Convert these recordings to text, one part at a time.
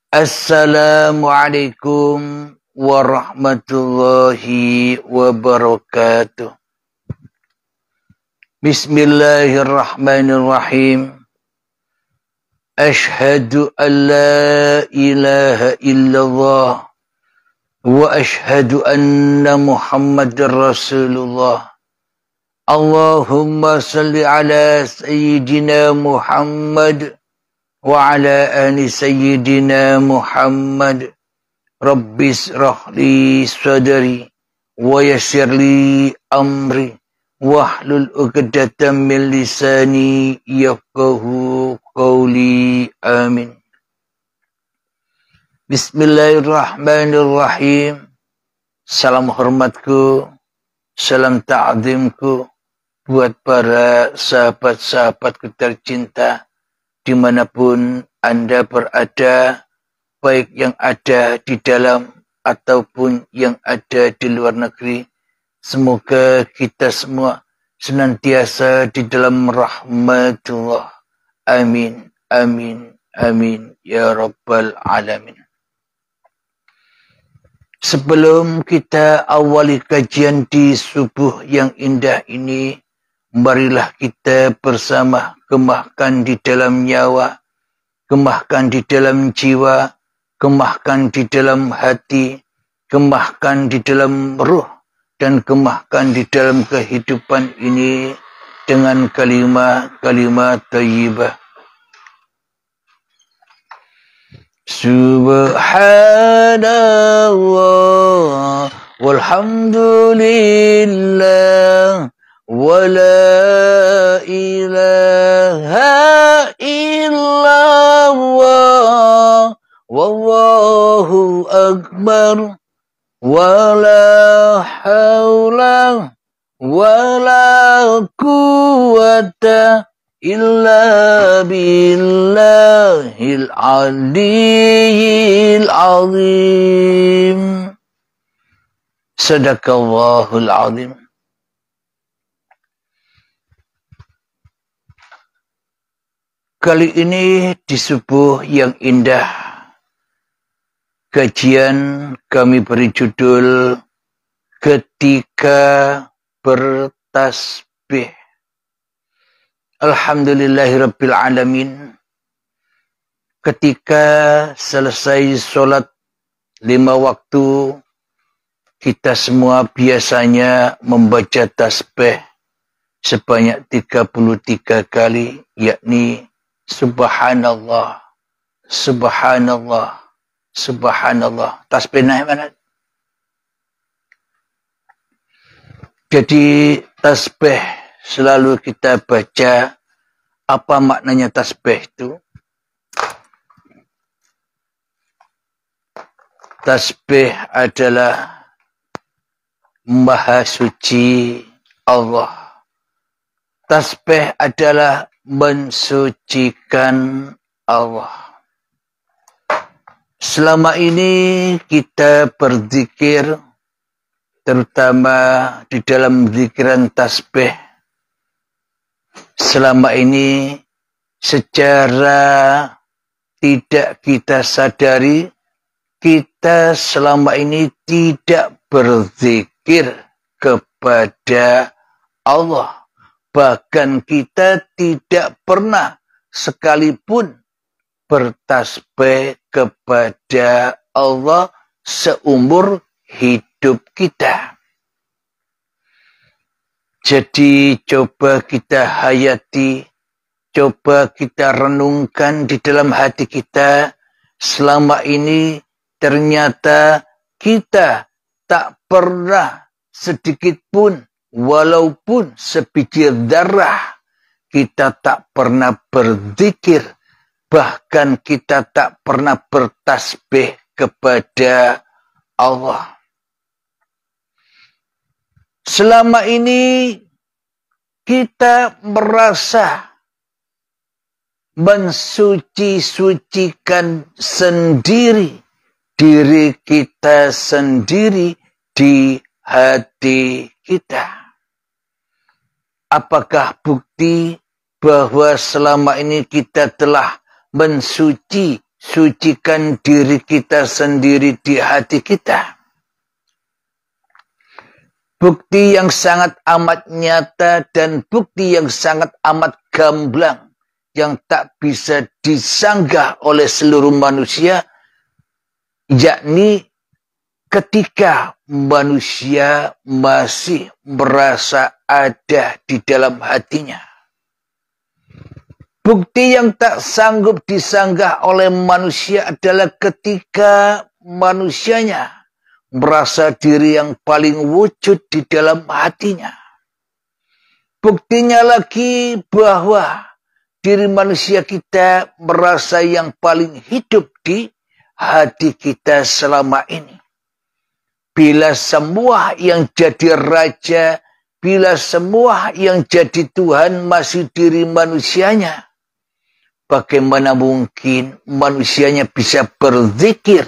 Assalamualaikum warahmatullahi wabarakatuh. Bismillahirrahmanirrahim. Ashhadu an la ilaha illallah wa ashhadu anna Muhammadar Rasulullah. Allahumma salli ala sayyidina Muhammad wa ala ali sayyidina Muhammad. Rabbis rahli sadri wa yassirli amri wahlul 'uqdatam min lisani yafqahu qawli. Amin. Bismillahirrahmanirrahim. Salam hormatku, salam ta'zimku buat para sahabat-sahabatku tercinta dimanapun Anda berada, baik yang ada di dalam ataupun yang ada di luar negeri. Semoga kita semua senantiasa di dalam rahmatullah. Amin, amin, amin, ya Rabbal Alamin. Sebelum kita awali kajian di subuh yang indah ini, marilah kita bersama gemahkan di dalam nyawa, gemahkan di dalam jiwa, gemahkan di dalam hati, gemahkan di dalam ruh, dan gemahkan di dalam kehidupan ini dengan kalimat thayyibah. Subhanallah walhamdulillah wa la ilaha illallah wallahu akbar wa la hawla wa la quwwata illa billahil aliyyil azim. Sadaqallahul azim. Kali ini di subuh yang indah, kajian kami beri judul Ketika Bertasbih. Alhamdulillahirabbil alamin. Ketika selesai sholat 5 waktu, kita semua biasanya membaca tasbih sebanyak 33 kali, yakni Subhanallah, Subhanallah, Subhanallah. Tasbih naik mana? Jadi tasbih selalu kita baca. Apa maknanya tasbih itu? Tasbih adalah Maha Suci Allah. Tasbih adalah mensucikan Allah. Selama ini kita berzikir, terutama di dalam zikiran tasbih. Selama ini secara tidak kita sadari, kita selama ini tidak berzikir kepada Allah. Bahkan kita tidak pernah sekalipun bertasbih kepada Allah seumur hidup kita. Jadi coba kita hayati, coba kita renungkan di dalam hati kita. Selama ini ternyata kita tak pernah sedikit pun, walaupun sebiji darah, kita tak pernah berzikir, bahkan kita tak pernah bertasbih kepada Allah. Selama ini kita merasa mensuci-sucikan sendiri diri kita sendiri di hati kita. Apakah bukti bahwa selama ini kita telah mensuci sucikan diri kita sendiri di hati kita. Bukti yang sangat amat nyata dan bukti yang sangat amat gamblang yang tak bisa disanggah oleh seluruh manusia, yakni ketika manusia masih merasa ada di dalam hatinya. Bukti yang tak sanggup disanggah oleh manusia adalah ketika manusianya merasa diri yang paling wujud di dalam hatinya. Buktinya lagi bahwa diri manusia kita merasa yang paling hidup di hati kita selama ini. Bila semua yang jadi raja, bila semua yang jadi Tuhan masih diri manusianya, bagaimana mungkin manusianya bisa berzikir?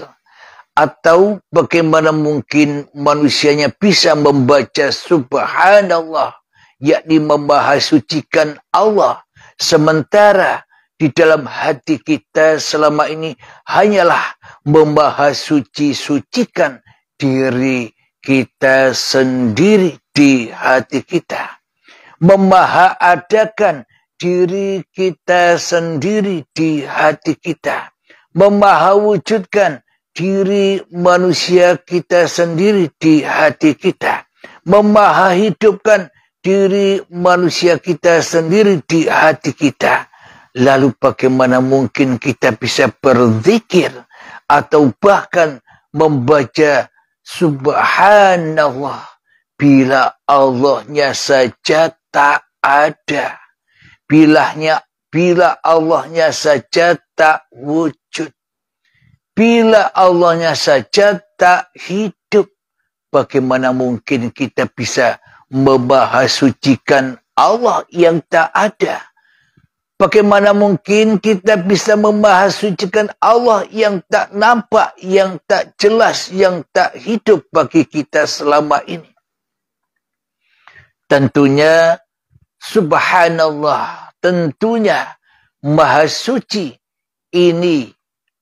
Atau bagaimana mungkin manusianya bisa membaca subhanallah, yakni memahasucikan Allah, sementara di dalam hati kita selama ini hanyalah memahasucikan diri kita sendiri di hati kita, memahaadakan diri kita sendiri di hati kita, memahawujudkan diri manusia kita sendiri di hati kita, memahahidupkan diri manusia kita sendiri di hati kita. Lalu bagaimana mungkin kita bisa berzikir atau bahkan membaca subhanallah bila Allahnya saja tak ada, bila Allahnya saja tak wujud, bila Allahnya saja tak hidup, bagaimana mungkin kita bisa memahasucikan Allah yang tak ada? Bagaimana mungkin kita bisa memahasucikan Allah yang tak nampak, yang tak jelas, yang tak hidup bagi kita selama ini? Tentunya subhanallah, tentunya maha suci ini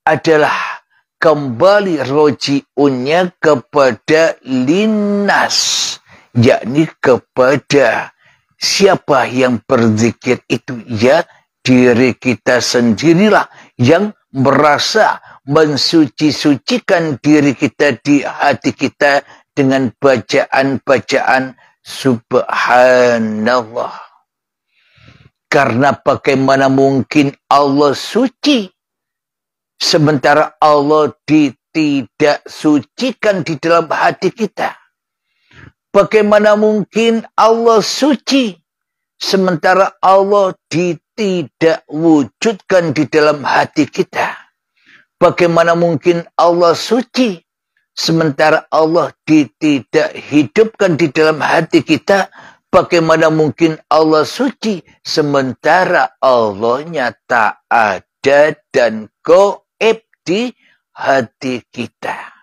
adalah kembali roji'unnya kepada linnas, yakni kepada siapa yang berzikir itu, ya diri kita sendirilah yang merasa mensuci-sucikan diri kita di hati kita dengan bacaan-bacaan subhanallah. Karena bagaimana mungkin Allah suci sementara Allah tidak sucikan di dalam hati kita? Bagaimana mungkin Allah suci sementara Allah tidak wujudkan di dalam hati kita? Bagaimana mungkin Allah suci sementara Allah tidak hidupkan di dalam hati kita? Bagaimana mungkin Allah suci sementara Allahnya tak ada dan gaib di hati kita?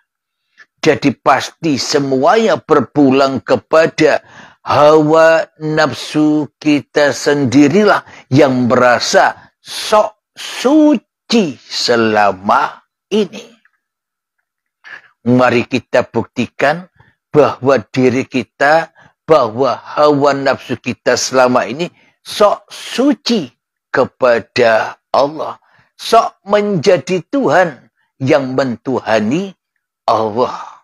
Jadi pasti semuanya berpulang kepada hawa nafsu kita sendirilah yang merasa sok suci selama ini. Mari kita buktikan bahwa diri kita, bahwa hawa nafsu kita selama ini sok suci kepada Allah, sok menjadi Tuhan yang mentuhani Allah.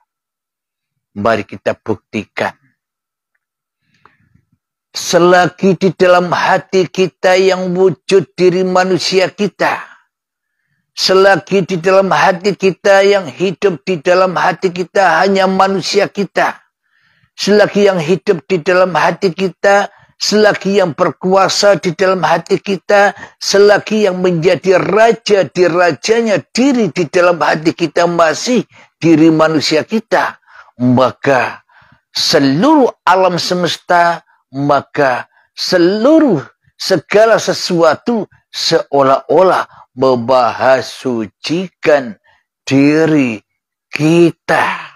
Mari kita buktikan. Selagi di dalam hati kita yang wujud diri manusia kita, selagi di dalam hati kita yang hidup di dalam hati kita hanya manusia kita, selagi yang hidup di dalam hati kita, selagi yang berkuasa di dalam hati kita, selagi yang menjadi raja di rajanya diri di dalam hati kita masih diri manusia kita, maka seluruh alam semesta, maka seluruh segala sesuatu seolah-olah memahasucikan diri kita.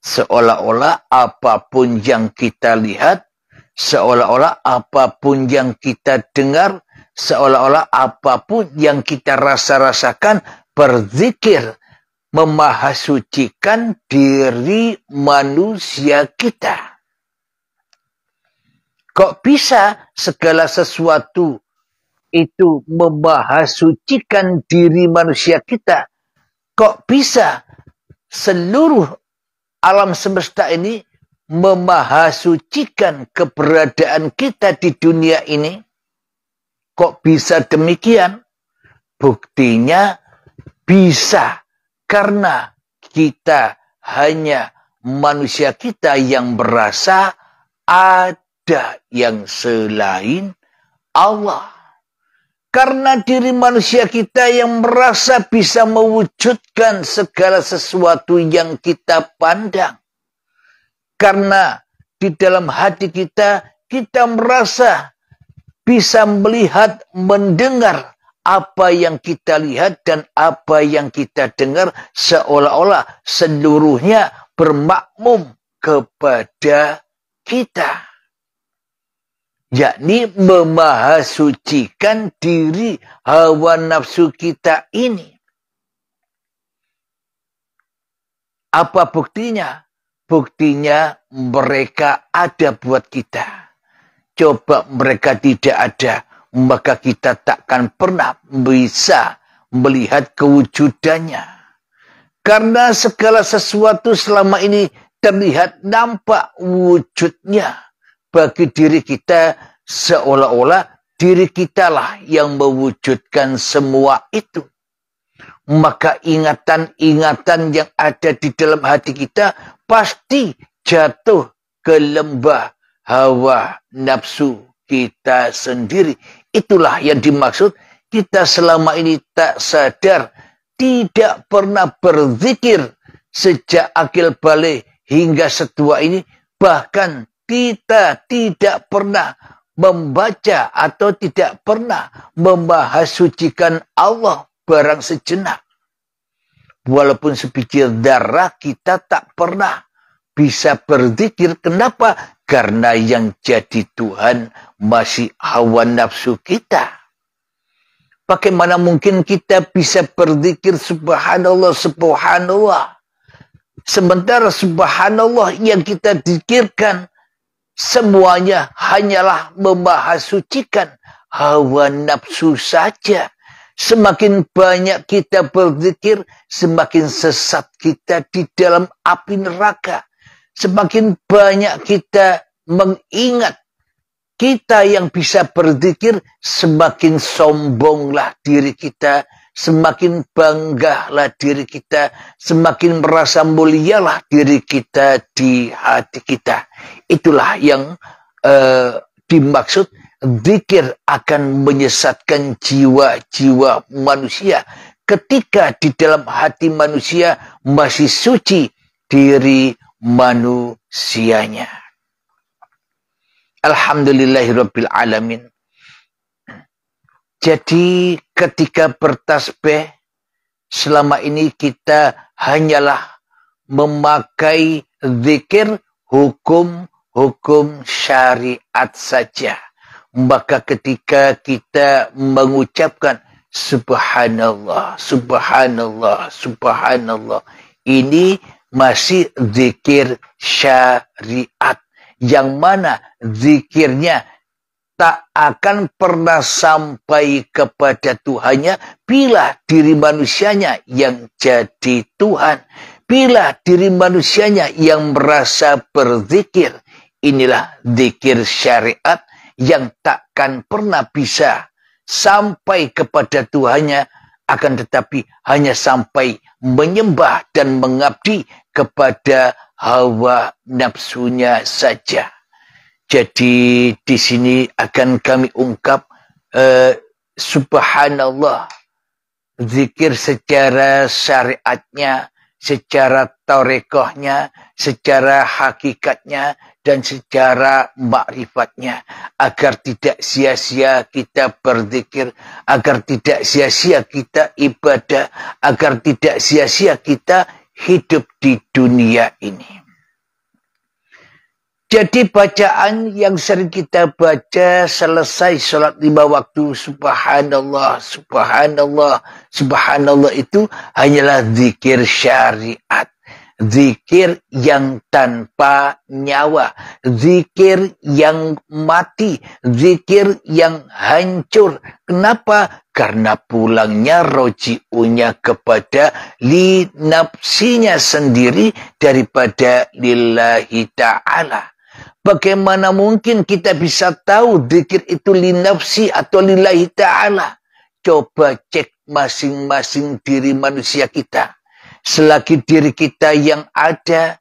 Seolah-olah apapun yang kita lihat, seolah-olah apapun yang kita dengar, seolah-olah apapun yang kita rasakan berzikir memahasucikan diri manusia kita. Kok bisa segala sesuatu itu memahasucikan diri manusia kita? Kok bisa seluruh alam semesta ini memahasucikan keberadaan kita di dunia ini? Kok bisa demikian? Buktinya bisa karena kita hanya manusia kita yang merasa ada yang selain Allah. Karena diri manusia kita yang merasa bisa mewujudkan segala sesuatu yang kita pandang. Karena di dalam hati kita merasa bisa melihat, mendengar apa yang kita lihat dan apa yang kita dengar seolah-olah seluruhnya bermakmum kepada kita. Yakni memahasucikan diri hawa nafsu kita ini. Apa buktinya? Buktinya mereka ada buat kita. Coba mereka tidak ada, maka kita takkan pernah bisa melihat kewujudannya. Karena segala sesuatu selama ini terlihat nampak wujudnya. Bagi diri kita seolah-olah diri kitalah yang mewujudkan semua itu. Maka ingatan-ingatan yang ada di dalam hati kita pasti jatuh ke lembah hawa nafsu kita sendiri. Itulah yang dimaksud kita selama ini tak sadar, tidak pernah berzikir sejak akil balik hingga setua ini. Bahkan kita tidak pernah membaca atau tidak pernah memahasucikan Allah barang sejenak. Walaupun sebiji darah kita tak pernah bisa berzikir. Kenapa? Karena yang jadi Tuhan masih hawa nafsu kita. Bagaimana mungkin kita bisa berzikir subhanallah, subhanallah. Sementara subhanallah yang kita zikirkan semuanya hanyalah memahasucikan hawa nafsu saja. Semakin banyak kita berzikir, semakin sesat kita di dalam api neraka. Semakin banyak kita mengingat kita yang bisa berzikir, semakin sombonglah diri kita, semakin banggalah diri kita, semakin merasa mulialah diri kita di hati kita. Itulah yang dimaksud zikir akan menyesatkan jiwa-jiwa manusia. Ketika di dalam hati manusia masih suci diri manusianya. Alhamdulillahirabbil alamin. Jadi ketika bertasbih, selama ini kita hanyalah memakai zikir hukum syariat saja. Maka ketika kita mengucapkan subhanallah, subhanallah, subhanallah, ini masih zikir syariat. Yang mana zikirnya tak akan pernah sampai kepada Tuhannya bila diri manusianya yang jadi Tuhan. Bila diri manusianya yang merasa berzikir. Inilah zikir syariat yang takkan pernah bisa sampai kepada Tuhannya, akan tetapi hanya sampai menyembah dan mengabdi kepada hawa nafsunya saja. Jadi di sini akan kami ungkap subhanallah, zikir secara syariatnya, secara tarekohnya, secara hakikatnya, dan secara makrifatnya. Agar tidak sia-sia kita berzikir, agar tidak sia-sia kita ibadah, agar tidak sia-sia kita hidup di dunia ini. Jadi bacaan yang sering kita baca selesai sholat 5 waktu, subhanallah, subhanallah, subhanallah, itu hanyalah zikir syariat. Zikir yang tanpa nyawa, zikir yang mati, zikir yang hancur. Kenapa? Karena pulangnya roji'unya kepada li nafsinya sendiri daripada lillahi ta'ala. Bagaimana mungkin kita bisa tahu zikir itu li nafsi atau lillahi ta'ala? Coba cek masing-masing diri manusia kita. Selagi diri kita yang ada,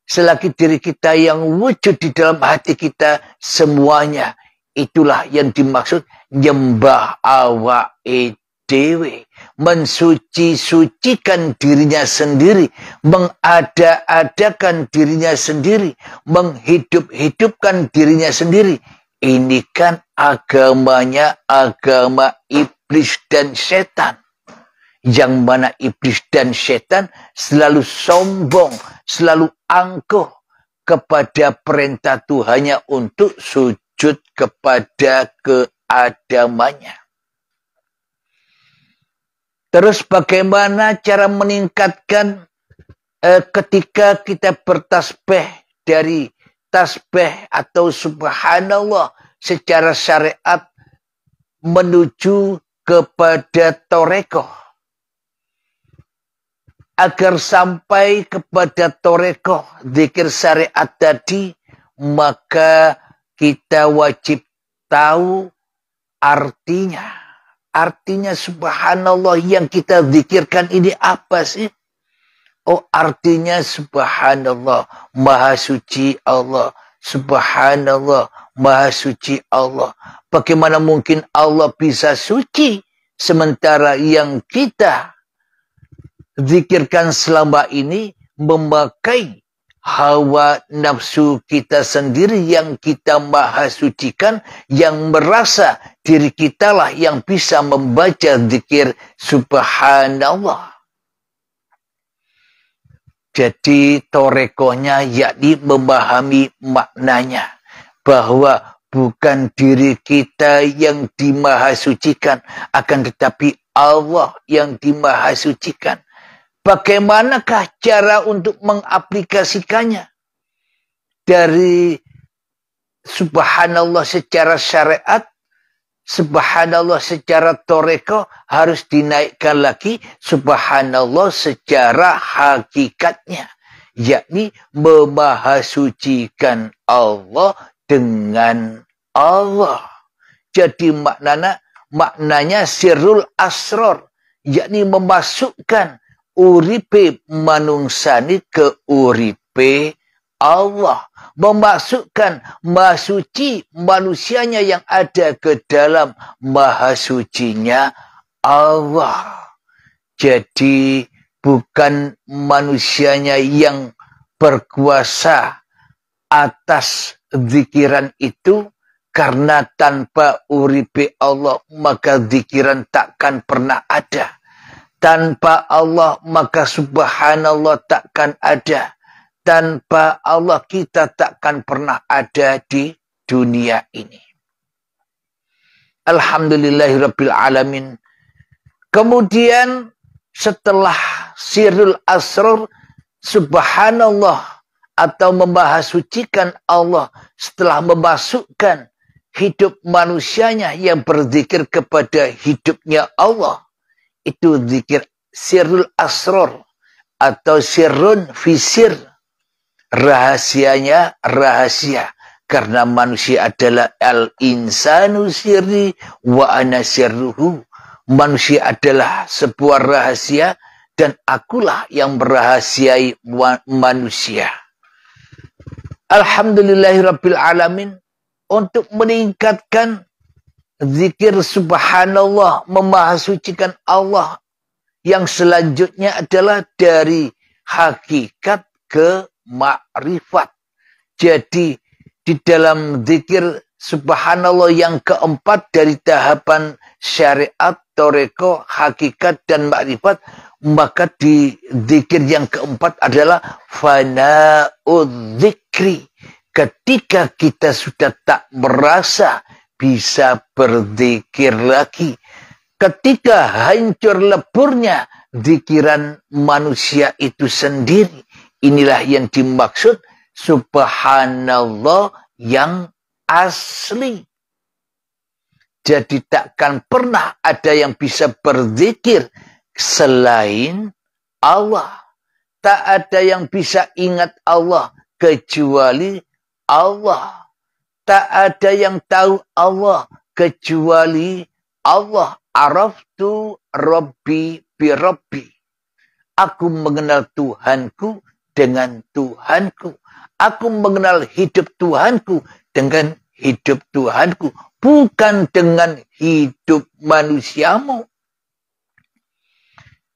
selagi diri kita yang wujud di dalam hati kita, semuanya itulah yang dimaksud nyembah awake dhewe, mensuci-sucikan dirinya sendiri, mengada-adakan dirinya sendiri, menghidup-hidupkan dirinya sendiri. Ini kan agamanya agama iblis dan setan. Yang mana iblis dan setan selalu sombong, selalu angkuh kepada perintah Tuhannya untuk sujud kepada keadamannya. Terus bagaimana cara meningkatkan ketika kita bertasbih dari tasbih atau subhanallah secara syariat menuju kepada torekoh. Agar sampai kepada torekoh zikir syariat tadi, maka kita wajib tahu artinya. Artinya subhanallah yang kita zikirkan ini apa sih? Oh, artinya subhanallah, maha suci Allah. Subhanallah, maha suci Allah. Bagaimana mungkin Allah bisa suci sementara yang kita zikirkan selama ini memakai hawa nafsu kita sendiri yang kita maha sucikan, yang merasa diri kita lah yang bisa membaca zikir subhanallah. Jadi torekohnya yakni memahami maknanya bahwa bukan diri kita yang dimahasucikan, akan tetapi Allah yang dimahasucikan. Bagaimanakah cara untuk mengaplikasikannya? Dari subhanallah secara syariat, subhanallah secara toreko, harus dinaikkan lagi subhanallah secara hakikatnya. Yakni memahasucikan Allah dengan Allah. Jadi maknanya sirrul asror, yakni memasukkan uripe manungsani ke uripe Allah, memasukkan mahasuci manusianya yang ada ke dalam mahasucinya Allah. Jadi bukan manusianya yang berkuasa atas zikiran itu, karena tanpa uripe Allah maka zikiran takkan pernah ada. Tanpa Allah maka subhanallah takkan ada. Tanpa Allah kita takkan pernah ada di dunia ini. Alhamdulillahirabbil alamin. Kemudian setelah sirrul asrar, subhanallah atau membahasucikan Allah, setelah memasukkan hidup manusianya yang berzikir kepada hidupnya Allah, itu zikir sirrul asrar atau sirrun fisir. Rahasianya rahasia. Karena manusia adalah al-insanu sirri wa ana sirruhu. Manusia adalah sebuah rahasia dan akulah yang merahasiai manusia. Alhamdulillahirabbil alamin. Untuk meningkatkan zikir subhanallah, memahasucikan Allah, yang selanjutnya adalah dari hakikat ke makrifat. Jadi di dalam zikir subhanallah yang keempat dari tahapan syariat, toreko, hakikat dan makrifat, maka di zikir yang keempat adalah fana'udz zikri, ketika kita sudah tak merasa bisa berzikir lagi, ketika hancur leburnya zikiran manusia itu sendiri, inilah yang dimaksud subhanallah yang asli. Jadi takkan pernah ada yang bisa berzikir selain Allah. Tak ada yang bisa ingat Allah kecuali Allah. Tak ada yang tahu Allah kecuali Allah. Araftu Rabbi bi Rabbi. Aku mengenal Tuhanku dengan Tuhanku. Aku mengenal hidup Tuhanku dengan hidup Tuhanku. Bukan dengan hidup manusiamu.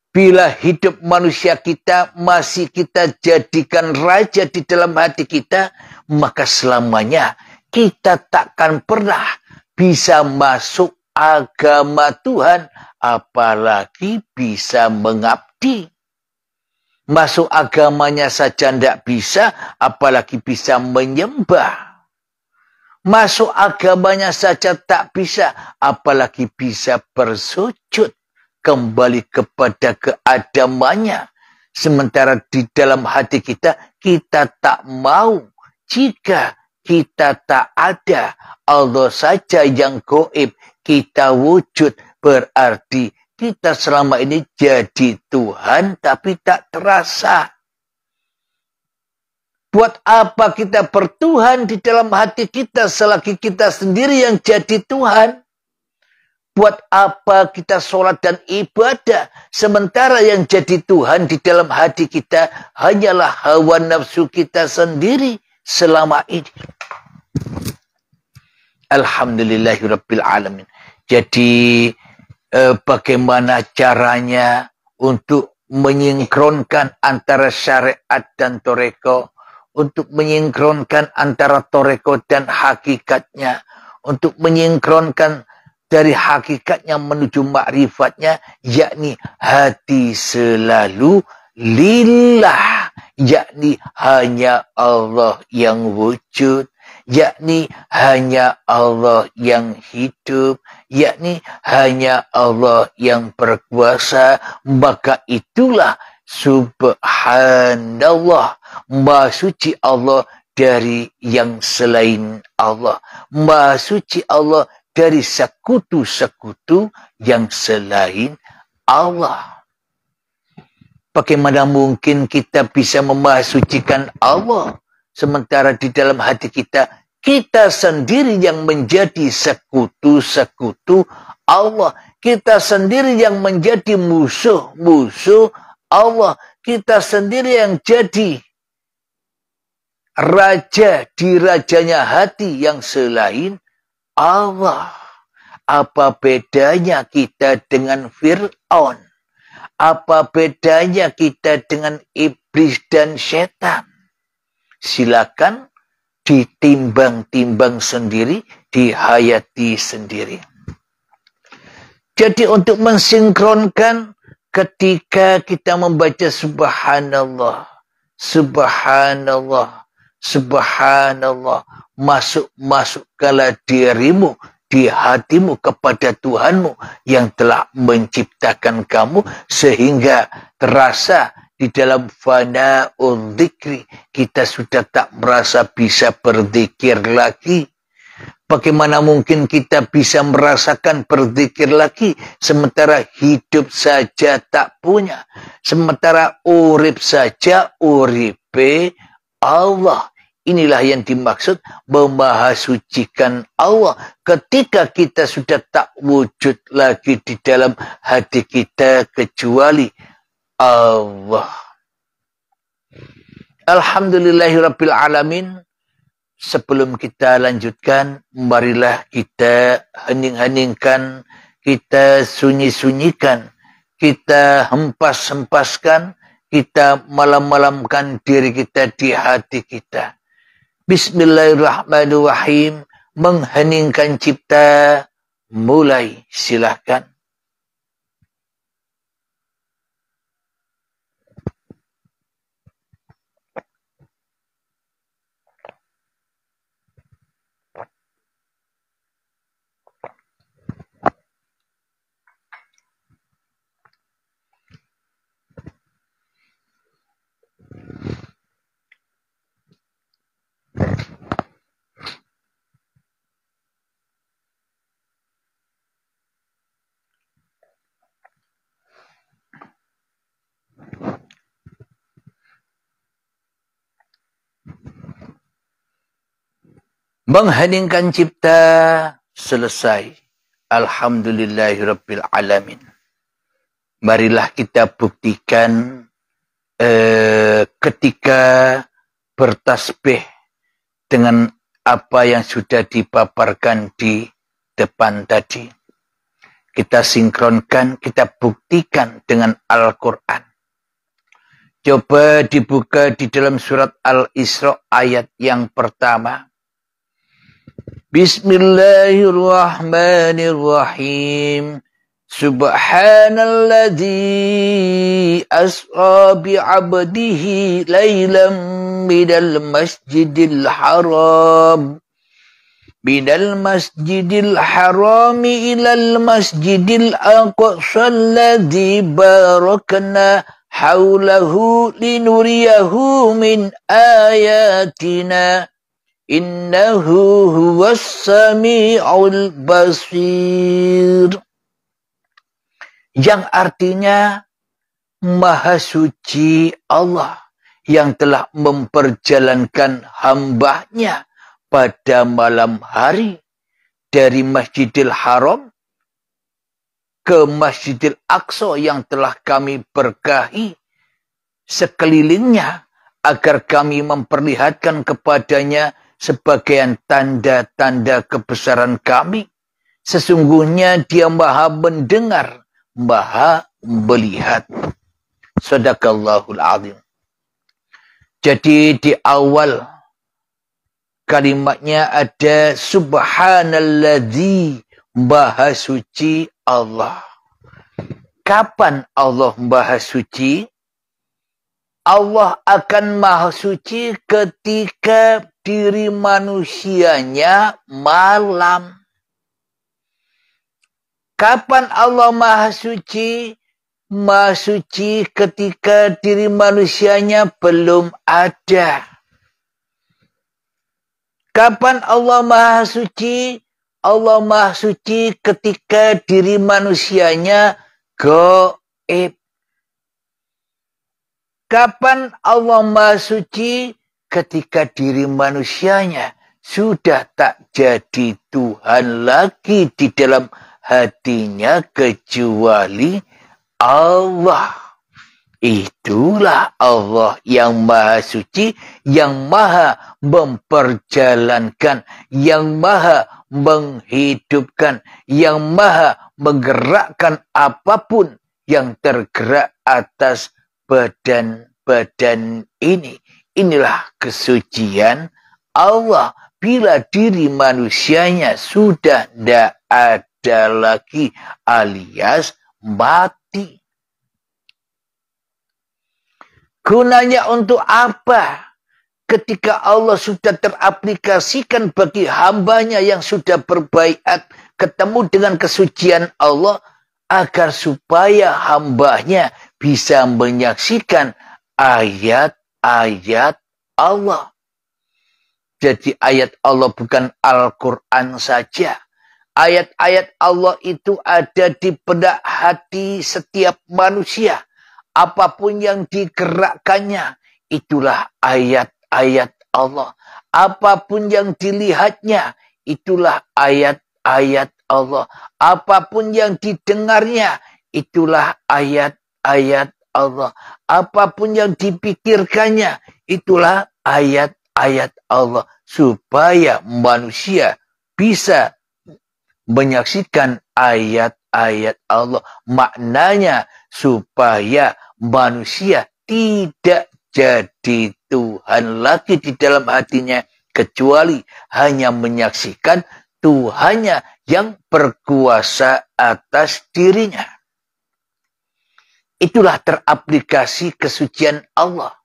Bila hidup manusia kita masih kita jadikan raja di dalam hati kita, maka selamanya kita takkan pernah bisa masuk agama Tuhan, apalagi bisa mengabdi. Masuk agamanya saja tidak bisa, apalagi bisa menyembah. Masuk agamanya saja tak bisa, apalagi bisa bersujud. Kembali kepada keadamannya. Sementara di dalam hati kita, kita tak mau. Jika kita tak ada, Allah saja yang gaib, kita wujud. Berarti kita selama ini jadi Tuhan, tapi tak terasa. Buat apa kita bertuhan di dalam hati kita selagi kita sendiri yang jadi Tuhan? Buat apa kita sholat dan ibadah sementara yang jadi Tuhan di dalam hati kita hanyalah hawa nafsu kita sendiri selama ini. Alhamdulillahirabbil alamin. Jadi bagaimana caranya untuk menyinkronkan antara syariat dan toreko, untuk menyinkronkan antara toreko dan hakikatnya, untuk menyinkronkan dari hakikatnya menuju makrifatnya, yakni hati selalu lillah, yakni hanya Allah yang wujud, yakni hanya Allah yang hidup, yakni hanya Allah yang berkuasa. Maka itulah subhanallah, maha suci Allah dari yang selain Allah, maha suci Allah dari sekutu-sekutu yang selain Allah. Bagaimana mungkin kita bisa memahasucikan Allah, sementara di dalam hati kita, kita sendiri yang menjadi sekutu-sekutu Allah. Kita sendiri yang menjadi musuh-musuh Allah. Kita sendiri yang jadi raja di rajanya hati yang selain Allah. Apa bedanya kita dengan Fir'aun? Apa bedanya kita dengan iblis dan setan? Silakan ditimbang-timbang sendiri, dihayati sendiri. Jadi untuk mensinkronkan ketika kita membaca subhanallah, subhanallah, subhanallah, masukkanlah dirimu di hatimu kepada Tuhanmu yang telah menciptakan kamu sehingga terasa di dalam fana'ul dzikri kita sudah tak merasa bisa berzikir lagi. Bagaimana mungkin kita bisa merasakan berzikir lagi sementara hidup saja tak punya, sementara urip saja uripe Allah. Inilah yang dimaksud memahasucikan Allah. Ketika kita sudah tak wujud lagi di dalam hati kita kecuali Allah. Alhamdulillahirabbil alamin. Sebelum kita lanjutkan, marilah kita hening-heningkan, kita sunyi-sunyikan, kita hempas-hempaskan, kita malam-malamkan diri kita di hati kita. Bismillahirrahmanirrahim. Mengheningkan cipta. Mulai, silahkan. Mengheningkan cipta selesai. Alhamdulillahirabbil alamin. Marilah kita buktikan ketika bertasbih dengan apa yang sudah dipaparkan di depan tadi. Kita sinkronkan, kita buktikan dengan Al-Quran. Coba dibuka di dalam surat Al-Isra ayat yang pertama. Bismillahirrahmanirrahim. Subhanalladzi asra bi'abdihi laylam minal masjidil haram. Minal masjidil harami ilal masjidil aqsa alladzi barakna haulahu linuriyahu min ayatina. Innahu huwas sami'ul basir. Yang artinya Maha Suci Allah yang telah memperjalankan hamba-Nya pada malam hari dari Masjidil Haram ke Masjidil Aqsa yang telah kami berkahi sekelilingnya agar kami memperlihatkan kepadanya sebagian tanda-tanda kebesaran kami. Sesungguhnya Dia Maha mendengar, Maha melihat. Shadaqallahul azim. Jadi di awal kalimatnya ada subhanalladzi, Maha Suci Allah. Kapan Allah Maha Suci? Allah akan Maha Suci ketika diri manusianya malam. Kapan Allah Maha Suci? Maha Suci ketika diri manusianya belum ada. Kapan Allah Maha Suci? Allah Maha Suci ketika diri manusianya gaib. Kapan Allah Maha Suci? Ketika diri manusianya sudah tak jadi Tuhan lagi di dalam hatinya kecuali Allah. Itulah Allah yang Maha Suci, yang Maha memperjalankan, yang Maha menghidupkan, yang Maha menggerakkan apapun yang tergerak atas badan-badan ini. Inilah kesucian Allah bila diri manusianya sudah tidak ada lagi alias mati. Gunanya untuk apa? Ketika Allah sudah teraplikasikan bagi hambanya yang sudah berbaiat ketemu dengan kesucian Allah, agar supaya hambanya bisa menyaksikan ayat-ayat Allah. Jadi ayat Allah bukan Al-Quran saja. Ayat-ayat Allah itu ada di benak hati setiap manusia. Apapun yang digerakkannya, itulah ayat-ayat Allah. Apapun yang dilihatnya, itulah ayat-ayat Allah. Apapun yang didengarnya, itulah ayat-ayat Allah. Apapun yang dipikirkannya, itulah ayat-ayat Allah. Supaya manusia bisa menyaksikan ayat-ayat Allah. Maknanya supaya manusia tidak jadi Tuhan lagi di dalam hatinya, kecuali hanya menyaksikan Tuhannya yang berkuasa atas dirinya. Itulah teraplikasi kesucian Allah.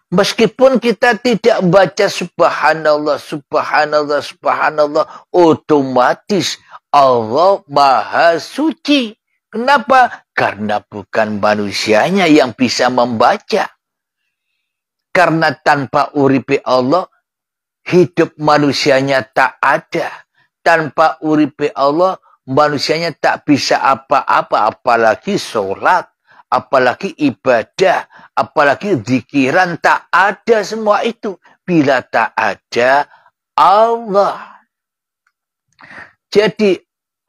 Meskipun kita tidak baca subhanallah, subhanallah, subhanallah, otomatis Allah Maha Suci. Kenapa? Karena bukan manusianya yang bisa membaca. Karena tanpa uripe Allah, hidup manusianya tak ada. Tanpa uripe Allah, manusianya tak bisa apa-apa, apalagi sholat, apalagi ibadah, apalagi zikiran, tak ada semua itu. Bila tak ada Allah. Jadi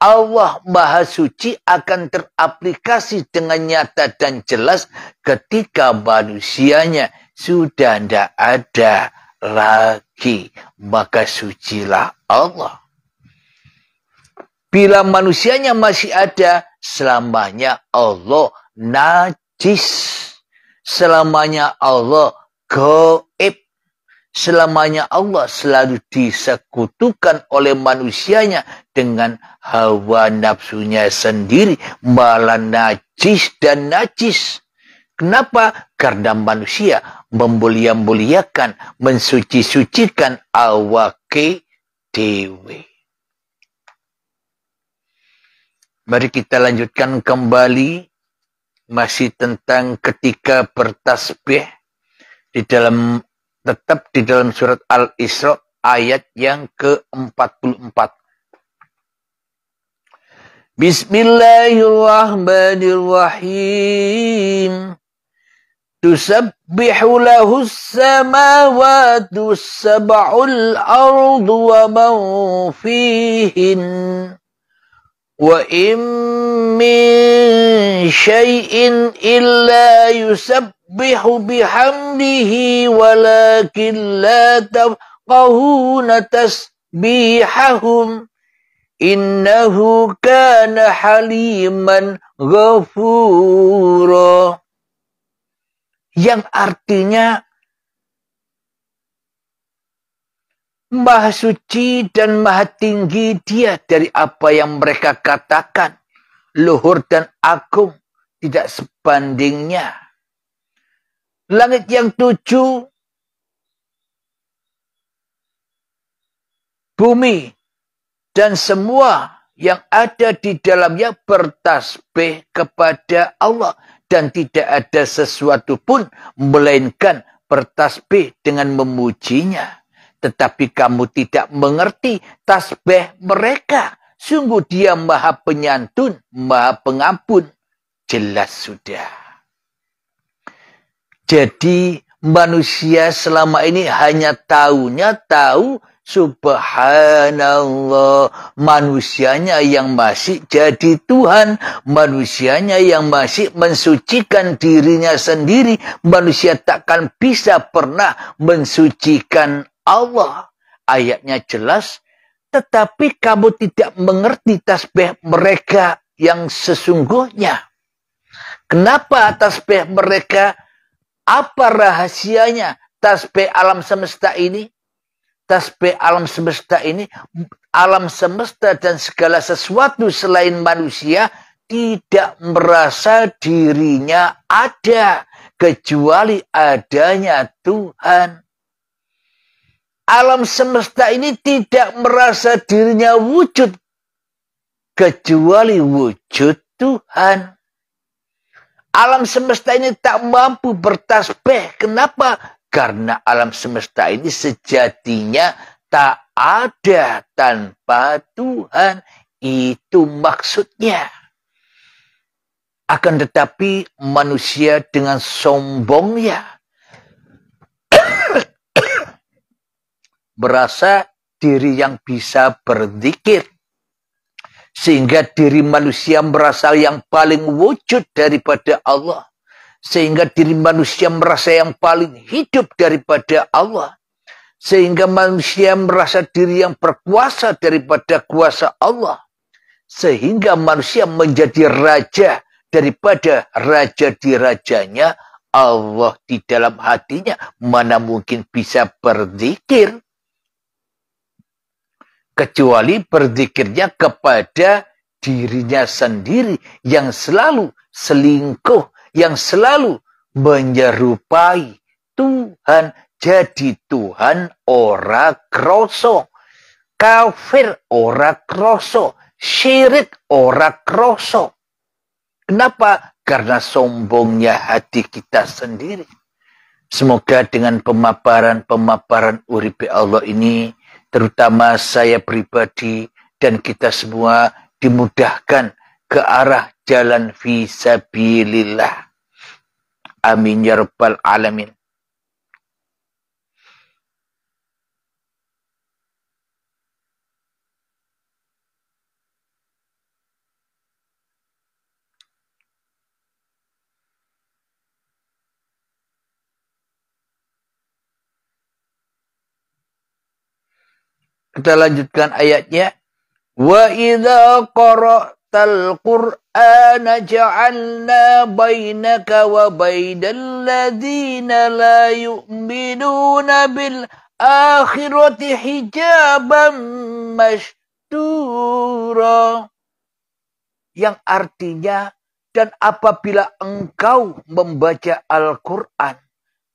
Allah Maha Suci akan teraplikasi dengan nyata dan jelas ketika manusianya sudah tidak ada lagi. Maka sucilah Allah. Bila manusianya masih ada, selamanya Allah najis. Selamanya Allah gaib. Selamanya Allah selalu disekutukan oleh manusianya dengan hawa nafsunya sendiri, malah najis dan najis. Kenapa? Karena manusia memulia-muliakan, mensuci-sucikan awake dewe. Mari kita lanjutkan kembali masih tentang ketika bertasbih tetap di dalam surat Al-Isra ayat yang ke-44. Bismillahirrahmanirrahim. Tusabbihu lahu as-samawati as-sab'ul ardu wa man fihin. Wa in min syai'in illa yusabbihu bihamdihi walakin la tafqahuna tasbihahum innahu kana haliman ghafura. Yang artinya Maha suci dan maha tinggi Dia dari apa yang mereka katakan. Luhur dan agung tidak sebandingnya. Langit yang 7, bumi, dan semua yang ada di dalamnya bertasbih kepada Allah. Dan tidak ada sesuatu pun melainkan bertasbih dengan memujinya. Tetapi kamu tidak mengerti tasbih mereka. Sungguh Dia maha penyantun, maha pengampun. Jelas sudah. Jadi manusia selama ini hanya tahu subhanallah. Manusianya yang masih jadi Tuhan. Manusianya yang masih mensucikan dirinya sendiri. Manusia takkan bisa pernah mensucikan Allah. Ayatnya jelas. Tetapi kamu tidak mengerti tasbih mereka yang sesungguhnya. Kenapa tasbih mereka? Apa rahasianya tasbih alam semesta ini? Tasbih alam semesta ini, alam semesta dan segala sesuatu selain manusia tidak merasa dirinya ada kecuali adanya Tuhan. Alam semesta ini tidak merasa dirinya wujud kecuali wujud Tuhan. Alam semesta ini tak mampu bertasbih. Kenapa? Karena alam semesta ini sejatinya tak ada tanpa Tuhan. Itu maksudnya. Akan tetapi manusia dengan sombongnya berasa diri yang bisa berzikir. Sehingga diri manusia merasa yang paling wujud daripada Allah. Sehingga diri manusia merasa yang paling hidup daripada Allah. Sehingga manusia merasa diri yang berkuasa daripada kuasa Allah. Sehingga manusia menjadi raja daripada raja di rajanya. Allah di dalam hatinya mana mungkin bisa berzikir. Kecuali berzikirnya kepada dirinya sendiri yang selalu selingkuh, yang selalu menyerupai Tuhan. Jadi Tuhan ora kroso, kafir ora kroso, syirik ora kroso. Kenapa? Karena sombongnya hati kita sendiri. Semoga dengan pemaparan uripe Allah ini, terutama saya pribadi dan kita semua dimudahkan ke arah jalan fisabilillah. Amin ya rabbal alamin. Kita lanjutkan ayatnya. Wa idza qara'tal Qur'ana ja'alna bainaka wa bainal ladzina la yu'minuna bil akhirati hijaban mastura. Yang artinya, dan apabila engkau membaca Al-Quran,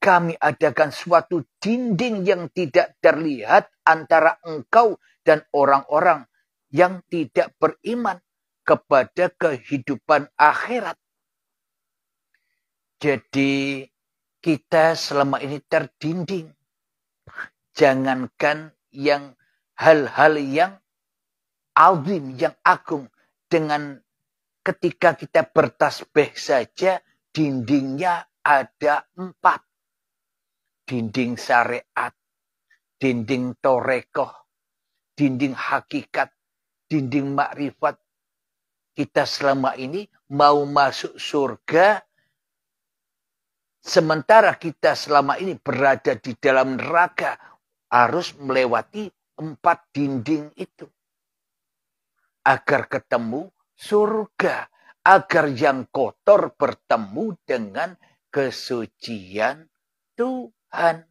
kami adakan suatu dinding yang tidak terlihat antara engkau dan orang-orang yang tidak beriman kepada kehidupan akhirat. Jadi kita selama ini terdinding. Jangankan yang hal-hal yang azim, yang agung. Dengan ketika kita bertasbih saja, dindingnya ada 4. Dinding syariat, dinding torekoh, dinding hakikat, dinding makrifat. Kita selama ini mau masuk surga, sementara kita selama ini berada di dalam neraka, harus melewati 4 dinding itu. Agar ketemu surga, agar yang kotor bertemu dengan kesucian Tuhan.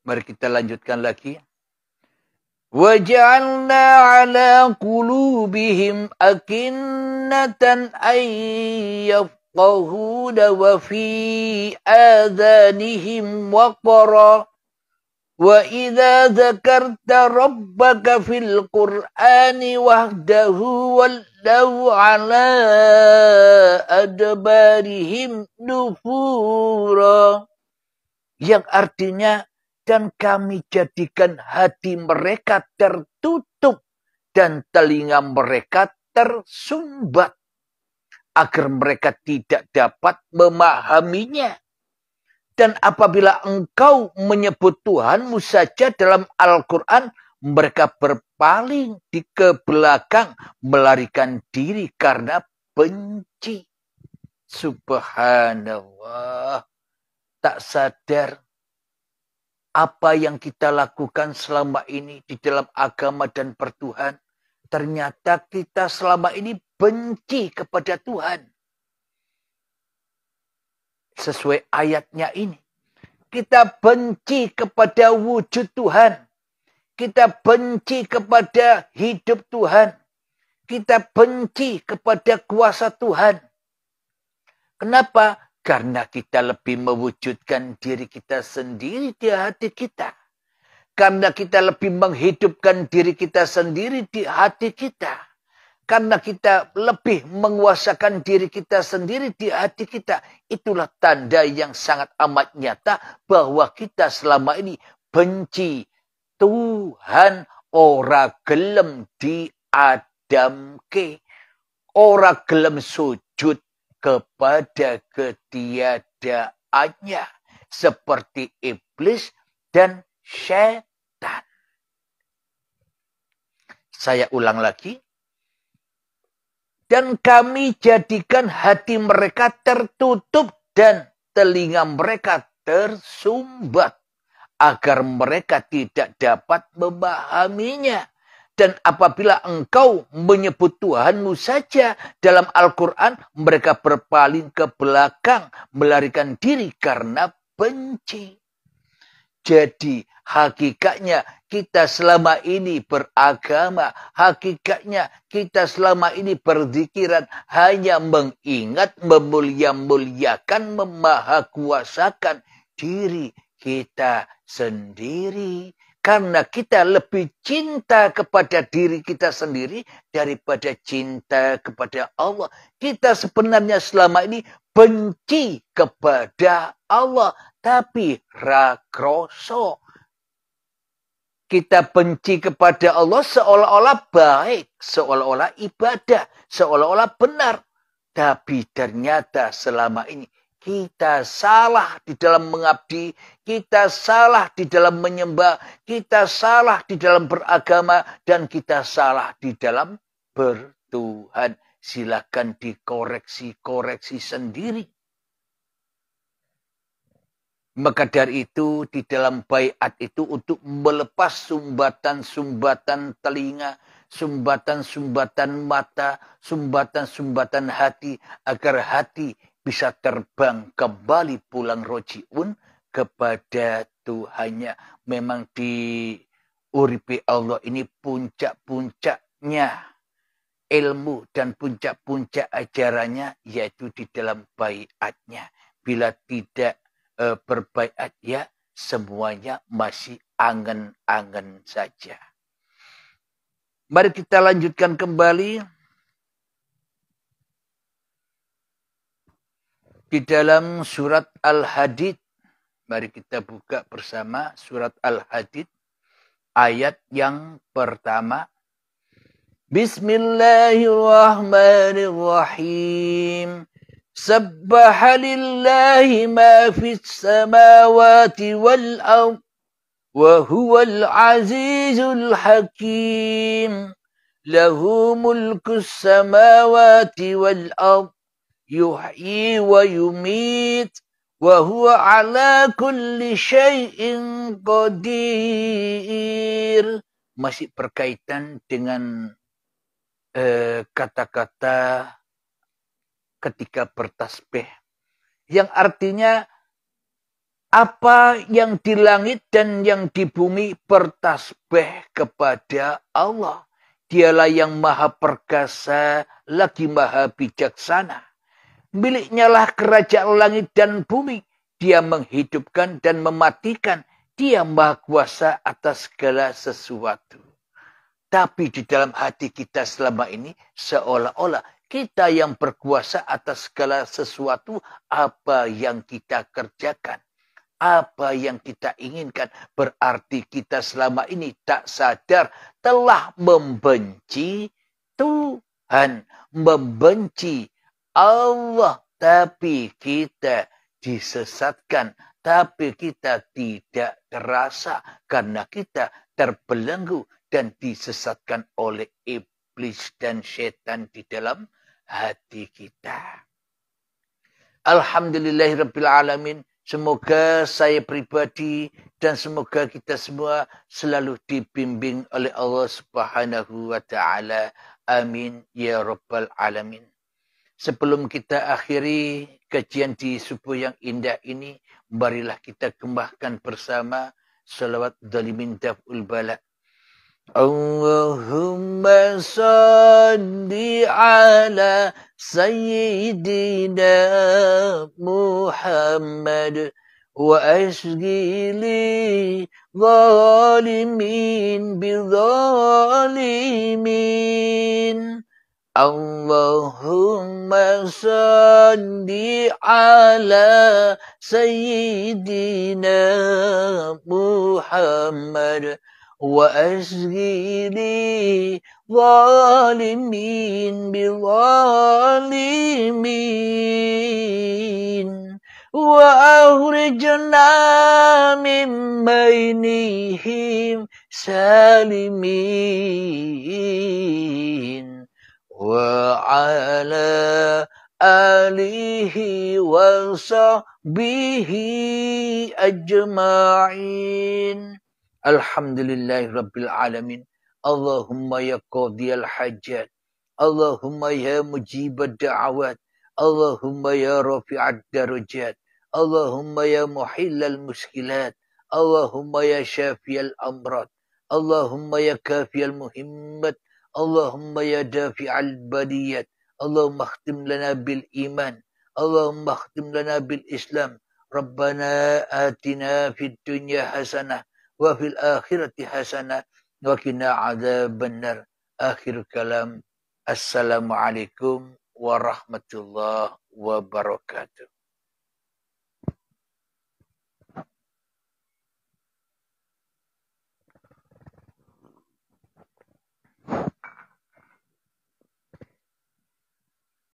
Mari kita lanjutkan lagi. وَجَعَلْنَا عَلَى قُلُوبِهِمْ أَكِنَّةً أَنْ يَفْقَهُونَ وَفِي آذَانِهِمْ وَقْرًا وَإِذَا ذَكَرْتَ رَبَّكَ فِي الْقُرْآنِ وَحْدَهُ وَلَّوْا عَلَى أَدْبَارِهِمْ نُفُورًا. Yang artinya, dan kami jadikan hati mereka tertutup dan telinga mereka tersumbat, agar mereka tidak dapat memahaminya. Dan apabila engkau menyebut Tuhanmu saja dalam Al-Quran, mereka berpaling di ke belakang, melarikan diri karena benci. Subhanallah. Tak sadar apa yang kita lakukan selama ini di dalam agama dan pertuhan. Ternyata kita selama ini benci kepada Tuhan. Sesuai ayatnya ini. Kita benci kepada wujud Tuhan. Kita benci kepada hidup Tuhan. Kita benci kepada kuasa Tuhan. Kenapa? Karena kita lebih mewujudkan diri kita sendiri di hati kita. Karena kita lebih menghidupkan diri kita sendiri di hati kita. Karena kita lebih menguasakan diri kita sendiri di hati kita. Itulah tanda yang sangat amat nyata bahwa kita selama ini benci Tuhan. Ora gelem diadamke. Ora gelem sujud kepada ketiadaannya, seperti iblis dan syaitan. Saya ulang lagi. Dan kami jadikan hati mereka tertutup dan telinga mereka tersumbat, agar mereka tidak dapat memahaminya. Dan apabila engkau menyebut Tuhanmu saja dalam Al-Quran, mereka berpaling ke belakang, melarikan diri karena benci. Jadi hakikatnya kita selama ini beragama, hakikatnya kita selama ini berzikiran hanya mengingat, memulia-muliakan, memahakuasakan diri kita sendiri. Karena kita lebih cinta kepada diri kita sendiri daripada cinta kepada Allah. Kita sebenarnya selama ini benci kepada Allah. Tapi rakroso. Kita benci kepada Allah seolah-olah baik. Seolah-olah ibadah. Seolah-olah benar. Tapi ternyata selama ini kita salah di dalam mengabdi, kita salah di dalam menyembah, kita salah di dalam beragama, dan kita salah di dalam bertuhan. Silakan dikoreksi-koreksi sendiri. Maka dari itu di dalam baiat itu untuk melepas sumbatan-sumbatan telinga, sumbatan-sumbatan mata, sumbatan-sumbatan hati agar hati bisa terbang kembali pulang rojiun kepada Tuhannya. Memang di uripi Allah ini puncak-puncaknya ilmu dan puncak-puncak ajarannya yaitu di dalam baiatnya. Bila tidak berbaiat ya semuanya masih angan-angan saja. Mari kita lanjutkan kembali di dalam surat Al-Hadid. Mari kita buka bersama surat Al-Hadid ayat yang pertama. Bismillahirrahmanirrahim. Sabbaha lillahi ma fis samawati wal ard wa huwal azizul hakim. Lahu mulkus samawati wal ard yuhyi wa yumit wa huwa ala kulli syai'in qadir. Masih berkaitan dengan kata-kata ketika bertasbih. Yang artinya apa yang di langit dan yang di bumi bertasbih kepada Allah. Dialah yang maha perkasa, lagi maha bijaksana. Miliknya lah kerajaan langit dan bumi. Dia menghidupkan dan mematikan. Dia maha kuasa atas segala sesuatu. Tapi di dalam hati kita selama ini seolah-olah kita yang berkuasa atas segala sesuatu apa yang kita kerjakan. Apa yang kita inginkan. Berarti kita selama ini tak sadar telah membenci Tuhan. Membenci Allah. Tapi kita disesatkan. Tapi kita tidak terasa. Karena kita terbelenggu dan disesatkan oleh iblis dan setan di dalam hati kita. Alhamdulillahirrabbilalamin. Semoga saya pribadi dan semoga kita semua selalu dibimbing oleh Allah Subhanahu wa ta'ala. Amin ya rabbal alamin. Sebelum kita akhiri kajian di subuh yang indah ini, marilah kita kembangkan bersama salawat dalimin daf'ul bala. Allahumma salli ala Sayyidina Muhammad wa asghili zalimin bizalimin. Allahumma salli ala Sayyidina Muhammad wa asghili zalimin bizalimin wa akhrijna min bainihim salimin wa ala alihi wa sahbihi ajma'in. Alhamdulillahirabbil alamin. Allahumma ya qadiyal hajat. Allahumma ya mujibad da'awat. Allahumma ya rafi'ad darajat. Allahumma ya muhillal muskilat. Allahumma ya syafiyal amrad. Allahumma ya kafiyal muhimmat. Allahumma ya dafi'al baliyat. Allahumma akhtim lana bil iman. Allahumma akhtim lana bil islam. Rabbana atina fid dunya hasanah wa fil akhirati hasanah wa qina adzabannar. Akhir kalam. Assalamualaikum warahmatullahi wabarakatuh.